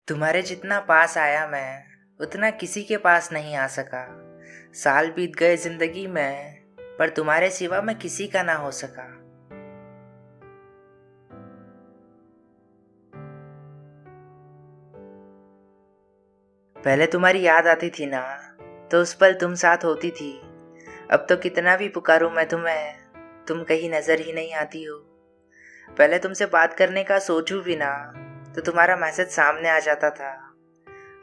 तुम्हारे जितना पास आया मैं उतना किसी के पास नहीं आ सका। साल बीत गए जिंदगी में, पर तुम्हारे सिवा मैं किसी का ना हो सका। पहले तुम्हारी याद आती थी ना, तो उस पल तुम साथ होती थी। अब तो कितना भी पुकारूं मैं तुम्हें, तुम कहीं नजर ही नहीं आती हो। पहले तुमसे बात करने का सोचूं भी ना, तो तुम्हारा मैसेज सामने आ जाता था।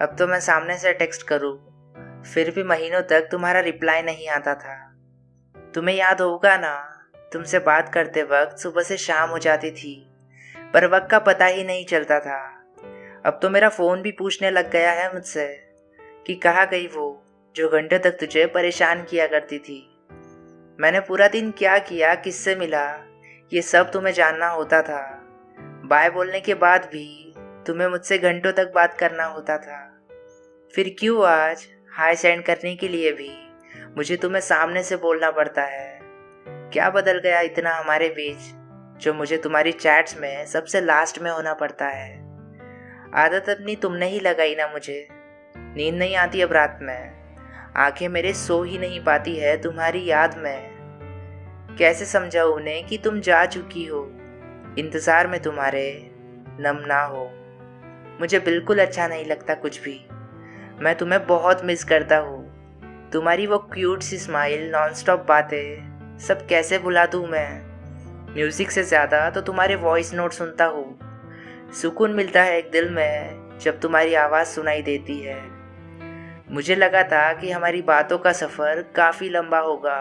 अब तो मैं सामने से टेक्स्ट करूं, फिर भी महीनों तक तुम्हारा रिप्लाई नहीं आता था। तुम्हें याद होगा ना, तुमसे बात करते वक्त सुबह से शाम हो जाती थी, पर वक्त का पता ही नहीं चलता था। अब तो मेरा फोन भी पूछने लग गया है मुझसे कि कहाँ गई वो जो घंटे तक तुझे परेशान किया करती थी। मैंने पूरा दिन क्या किया, किससे मिला, ये सब तुम्हें जानना होता था। बाय बोलने के बाद भी तुम्हें मुझसे घंटों तक बात करना होता था। फिर क्यों आज हाय सेंड करने के लिए भी मुझे तुम्हें सामने से बोलना पड़ता है। क्या बदल गया इतना हमारे बीच, जो मुझे तुम्हारी चैट्स में सबसे लास्ट में होना पड़ता है। आदत अपनी तुमने ही लगाई ना मुझे। नींद नहीं आती अब रात में, आंखें मेरे सो ही नहीं पाती है तुम्हारी याद में। कैसे समझाऊं उन्हें कि तुम जा चुकी हो, इंतज़ार में तुम्हारे नम ना हो। मुझे बिल्कुल अच्छा नहीं लगता कुछ भी। मैं तुम्हें बहुत मिस करता हूँ। तुम्हारी वो क्यूट सी स्माइल, नॉनस्टॉप बातें, सब कैसे भुला दूँ मैं। म्यूज़िक से ज़्यादा तो तुम्हारे वॉइस नोट सुनता हूँ। सुकून मिलता है एक दिल में जब तुम्हारी आवाज़ सुनाई देती है। मुझे लगा था कि हमारी बातों का सफ़र काफ़ी लंबा होगा।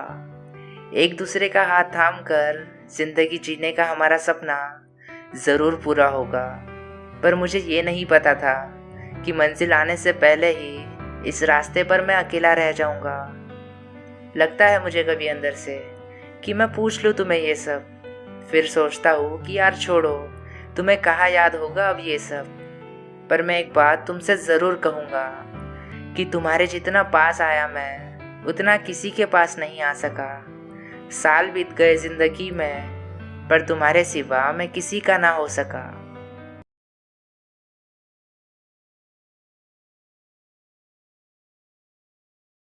एक दूसरे का हाथ थाम कर जिंदगी जीने का हमारा सपना ज़रूर पूरा होगा। पर मुझे ये नहीं पता था कि मंजिल आने से पहले ही इस रास्ते पर मैं अकेला रह जाऊंगा। लगता है मुझे कभी अंदर से कि मैं पूछ लूँ तुम्हें ये सब, फिर सोचता हूँ कि यार छोड़ो, तुम्हें कहाँ याद होगा अब ये सब। पर मैं एक बात तुमसे ज़रूर कहूँगा कि तुम्हारे जितना पास आया मैं उतना किसी के पास नहीं आ सका। साल बीत गए ज़िंदगी में, पर तुम्हारे सिवा मैं किसी का ना हो सका।